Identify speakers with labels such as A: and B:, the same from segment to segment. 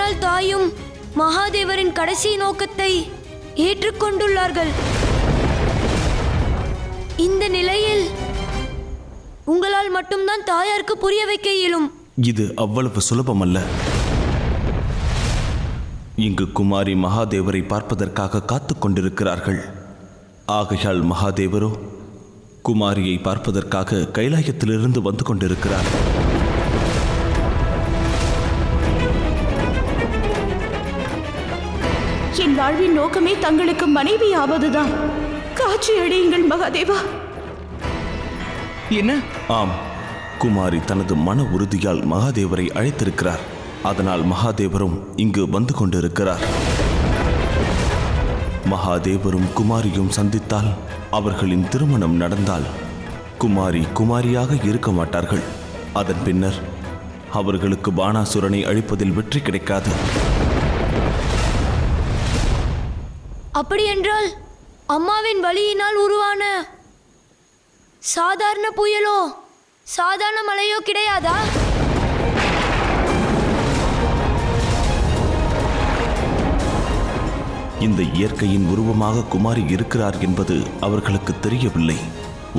A: ஆகையால் தாயும் மகாதேவரின் கடைசி நோக்கத்தை ஏற்றுக்கொண்டுள்ளார்கள். இந்த நிலையில் உங்களால் மட்டும்தான் தாயாருக்கு புரிய வைக்க இயலும்.
B: இது அவ்வளவு சுலபமல்ல. இங்கு குமாரி மகாதேவரை பார்ப்பதற்காக காத்து கொண்டிருக்கிறார்கள். ஆகையால் மகாதேவரோ குமாரியை பார்ப்பதற்காக கைலாயத்திலிருந்து வந்து கொண்டிருக்கிறார்.
C: என் வாழ்வின் நோக்கமே தங்களுக்கு மனைவி ஆவதுதான். காட்சி அடையுங்கள் மகாதேவா.
D: என்ன?
B: ஆம், குமாரி தனது மன உறுதியால் மகாதேவரை அழைத்திருக்கிறார். அதனால் மகாதேவரும் இங்கு வந்து கொண்டிருக்கிறார். மகாதேவரும் குமாரியும் சந்தித்தால், அவர்களின் திருமணம் நடந்தால் குமாரி குமாரியாக இருக்க மாட்டார்கள். அதன் பின்னர் அவர்களுக்கு பானாசுரனை அழிப்பதில் வெற்றி கிடைக்காது.
A: அப்படியென்றால் அம்மாவின் வலியினால் உருவான சாதாரண புயலோ சாதாரண மழையோ கிடையாதா?
B: இந்த இயற்கையின் உருவமாக குமாரி இருக்கிறார் என்பது அவர்களுக்கு தெரியவில்லை.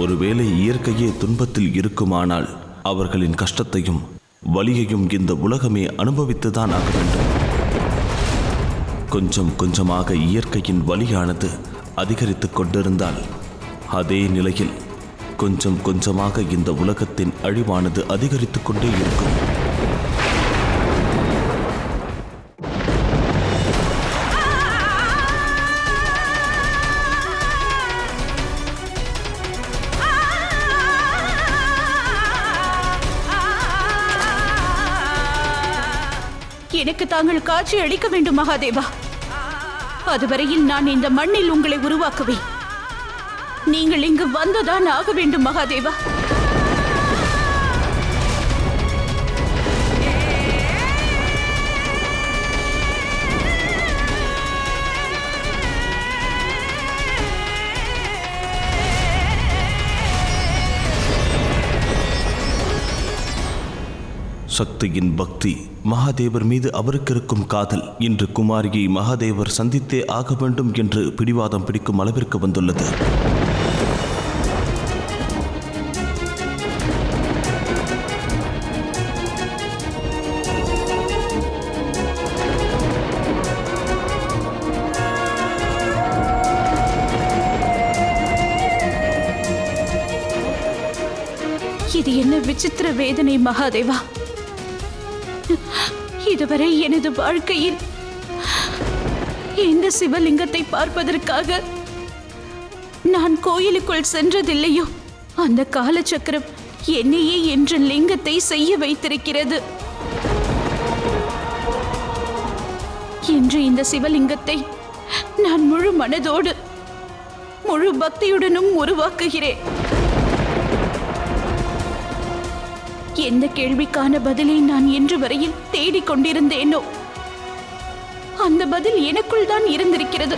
B: ஒருவேளை இயற்கையே துன்பத்தில் இருக்குமானால் அவர்களின் கஷ்டத்தையும் வலியையும் இந்த உலகமே அனுபவித்துதான் ஆக வேண்டும். கொஞ்சம் கொஞ்சமாக இயற்கையின் வலியானது அதிகரித்து கொண்டிருந்தால், அதே நிலையில் கொஞ்சம் கொஞ்சமாக இந்த உலகத்தின் அழிவானது அதிகரித்து கொண்டே இருக்கும்.
C: எனக்கு தாங்கள் காட்சி அளிக்க வேண்டும் மகாதேவா. அதுவரையில் நான் இந்த மண்ணில் உங்களை உருவாக்குவேன். நீங்கள் இங்கு வந்துதான் ஆக வேண்டும் மகாதேவா.
B: சக்தியின் பக்தி, மகாதேவர் மீது அவருக்கு இருக்கும் காதல் இன்று குமாரியை மகாதேவர் சந்தித்தே ஆக வேண்டும் என்று பிடிவாதம் பிடிக்கும் அளவிற்கு வந்துள்ளது.
C: இது என்ன விசித்திர வேதனை மகாதேவா. இதுவரை எனது வாழ்க்கையில் இந்த சிவலிங்கத்தை பார்ப்பதற்காக நான் கோயிலுக்குள் சென்றதில்லையோ, அந்த காலச்சக்கரம் என்னையே என்ற லிங்கத்தை செய்ய வைத்திருக்கிறது. இன்று இந்த சிவலிங்கத்தை நான் முழு மனதோடு முழு பக்தியுடனும் உருவாக்குகிறேன். எந்த கேள்விக்கான பதிலை நான் இன்று வரையில் தேடிக் கொண்டிருந்தேனோ, அந்த பதில் எனக்குள் தான் இருந்திருக்கிறது.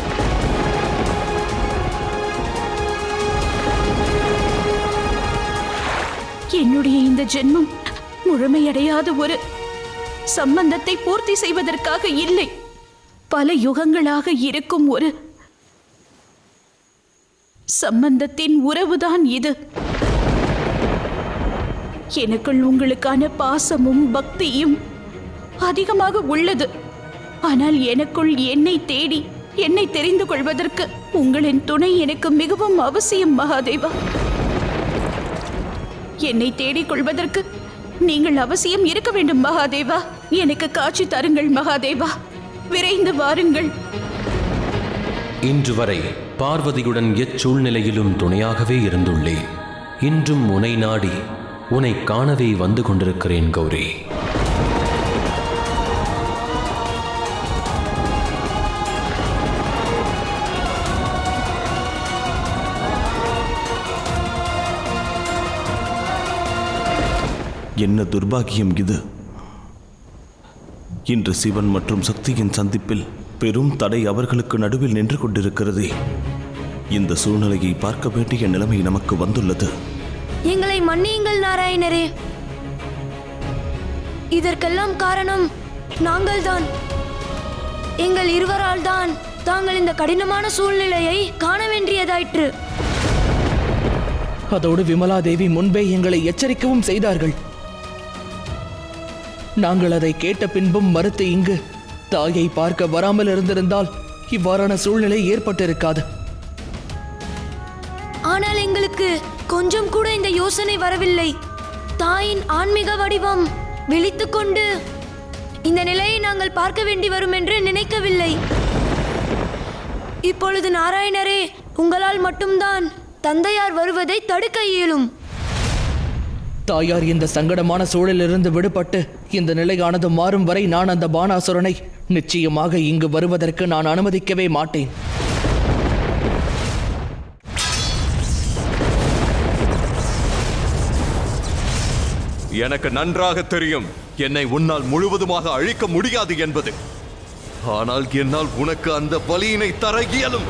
C: என்னுடைய இந்த ஜென்மம் முழுமையடையாத ஒரு சம்பந்தத்தை பூர்த்தி செய்வதற்காக இல்லை, பல யுகங்களாக இருக்கும் ஒரு சம்பந்தத்தின் உறவுதான் இது. எனக்குள் உங்களுக்கான பாசமும் பக்தியும் அதிகமாக உள்ளது. ஆனால் எனக்குள் என்னை தேடி என்னை தெரிந்து கொள்வதற்கு உங்களின் துணை எனக்கு மிகவும் அவசியம் மகாதேவா. என்னை தேடிக் கொள்வதற்கு நீங்கள் அவசியம் இருக்க வேண்டும் மகாதேவா. எனக்கு காட்சி தருங்கள் மகாதேவா, விரைந்து வாருங்கள்.
E: இன்று வரை பார்வதியுடன் எச்சூழ்நிலையிலும் துணையாகவே இருந்துள்ளேன். இன்றும் உனை நாடி உன்னை காணவே வந்து கொண்டிருக்கிறேன் கௌரி.
B: என்ன துர்பாகியம் இது! இன்று சிவன் மற்றும் சக்தியின் சந்திப்பில் பெரும் தடை அவர்களுக்கு நடுவில் நின்று கொண்டிருக்கிறதே. இந்த சூழ்நிலையை பார்க்க வேண்டிய நிலைமை நமக்கு வந்துள்ளது.
A: எங்களை மன்னியுங்கள் நாராயணரே. இதற்கெல்லாம் காரணம் நாங்கள்தான். எங்கள் இருவரால் தான் தாங்கள் இந்த கடினமான சூழ்நிலையை காண வேண்டியதாயிற்று.
D: அதோடு விமலா தேவி முன்பே எங்களை எச்சரிக்கவும் செய்தார்கள். நாங்கள் அதை கேட்ட பின்பும் மறுத்து இங்கு தாயை பார்க்க வராமல் இருந்திருந்தால் இவ்வாறான சூழ்நிலை ஏற்பட்டிருக்காது.
A: ஆனால் எங்களுக்கு கொஞ்சம் கூட இந்த யோசனை வரவில்லை. தாயின் ஆன்மீக வடிவம் விழித்துக்கொண்டு இந்த நிலையை நாங்கள் பார்க்க வேண்டி வரும் என்று நினைக்கவில்லை. இப்பொழுது நாராயணரே, உங்களால் மட்டும்தான் தந்தையார் வருவதை தடுக்க இயலும்.
D: தாயார் இந்த சங்கடமான சூழலிலிருந்து விடுபட்டு இந்த நிலையானது மாறும் வரை நான் அந்த பானாசுரனை நிச்சயமாக இங்கு வருவதற்கு நான் அனுமதிக்கவே மாட்டேன்.
F: எனக்கு நன்றாக தெரியும் என்னை உன்னால் முழுவதுமாக அழிக்க முடியாது என்பது. ஆனால் என்னால் உனக்கு அந்த பலியினை தர இயலும்.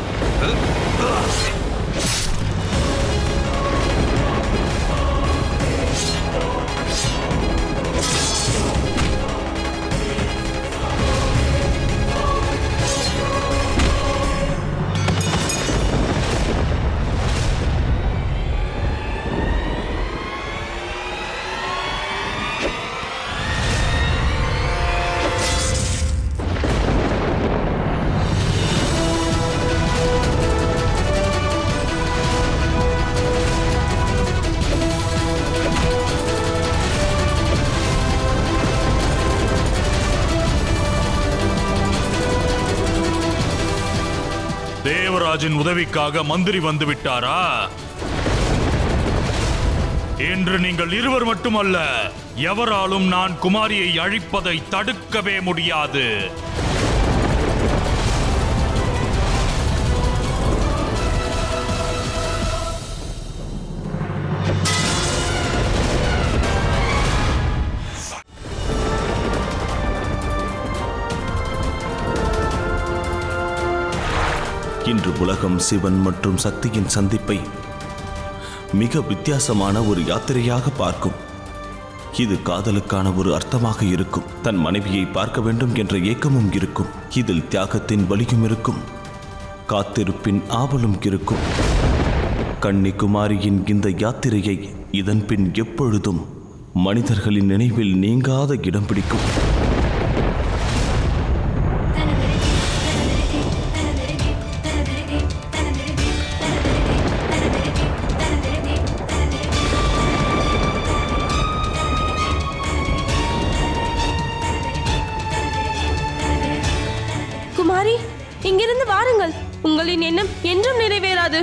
G: தேவராஜின் உதவிக்காக மந்திரி வந்து விட்டாரா? என்று நீங்கள் இருவர் மட்டுமல்ல, எவராலும் நான் குமாரியை அழிப்பதை தடுக்கவே முடியாது.
B: இன்று உலகம் சிவன் மற்றும் சக்தியின் சந்திப்பை மிக வித்தியாசமான ஒரு யாத்திரையாக பார்க்கும். இது காதலுக்கான ஒரு அர்த்தமாக இருக்கும். தன் மனைவியை பார்க்க வேண்டும் என்ற ஏக்கமும் இருக்கும். இதில் தியாகத்தின் வலியும் இருக்கும், காத்திருப்பின் ஆவலும் இருக்கும். கன்னிகுமாரியின் இந்த யாத்திரையை இதன் பின் எப்பொழுதும் மனிதர்களின் நினைவில் நீங்காத இடம் பிடிக்கும்.
H: குமாரி, இங்கிருந்து வாருங்கள். உங்களின் எண்ணம் என்றும் நிறைவேறாது.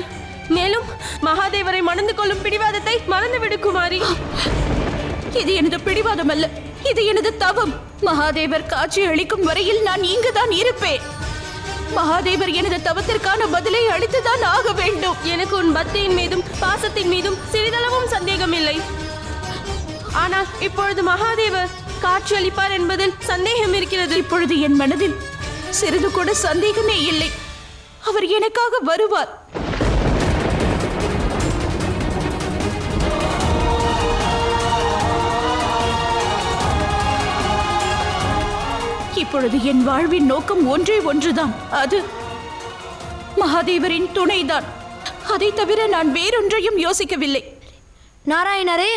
H: மேலும் மகாதேவரை மணந்து கொள்ளும் பிடிவாதத்தை மறந்துவிடு குமாரி.
C: இது எனது பிடிவாதம் அல்ல, இது எனது தவம். மகாதேவர் காட்சி அளிக்கும் வரையில் நான் இங்குதான் இருப்பேன். மகாதேவர் எனது தவத்திற்கான பதிலை அளித்துதான் ஆக வேண்டும்.
H: எனக்கு உன் பக்தியின் மீதும் பாசத்தின் மீதும் சிறிதளவும் சந்தேகம் இல்லை. ஆனால் இப்பொழுது மகாதேவர் காட்சி அளிப்பார் என்பதில் சந்தேகம் இருக்கிறது.
C: இப்பொழுது என் மனதில் சிறிது கூட சந்தேகமே இல்லை. அவர் எனக்காக வருவார். இப்பொழுது என் வாழ்வின் நோக்கம் ஒன்றே ஒன்றுதான். அது மகாதேவரின் துணைதான். அதை தவிர நான் வேறொன்றையும் யோசிக்கவில்லை.
A: நாராயணரே,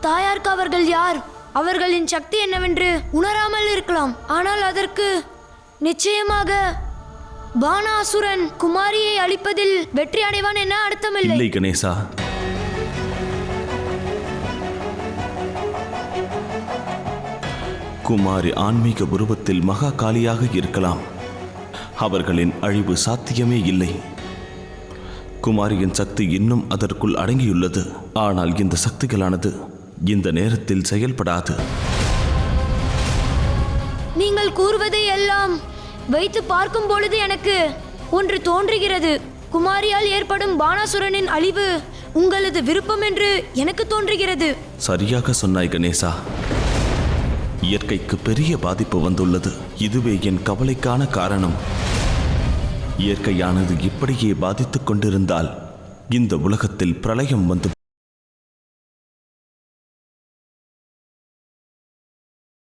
A: தாயாருக்கு அவர்கள் யார், அவர்களின் சக்தி என்னவென்று உணராமல் இருக்கலாம். ஆனால் அதற்கு நிச்சயமாக பானாசுரன் குமாரியை அழிப்பதில் வெற்றி அடைவான் என அர்த்தமில்லை.
B: இல்லை கணேசா, குமாரி ஆன்மீக உருவத்தில் மகா காளியாக இருக்கலாம். அவர்களின் அழிவு சாத்தியமே இல்லை. குமாரியின் சக்தி இன்னும் அதற்குள் அடங்கியுள்ளது. ஆனால் இந்த சக்திகளானது இந்த நேரத்தில் செயல்படாது.
A: நீங்கள் கூறுவதை எல்லாம் வைத்து பார்க்கும் பொழுது எனக்கு ஒன்று தோன்றுகிறது. குமாரியால் ஏற்படும் பானாசுரனின் அழிவு உங்களது விருப்பம் என்று எனக்கு தோன்றுகிறது.
B: சரியாக சொன்னாய் கணேசா. இயற்கைக்கு பெரிய பாதிப்பு வந்துள்ளது. இதுவே என் கவலைக்கான காரணம். இயற்கையானது இப்படியே பாதித்துக் கொண்டிருந்தால் இந்த உலகத்தில் பிரளயம் வந்து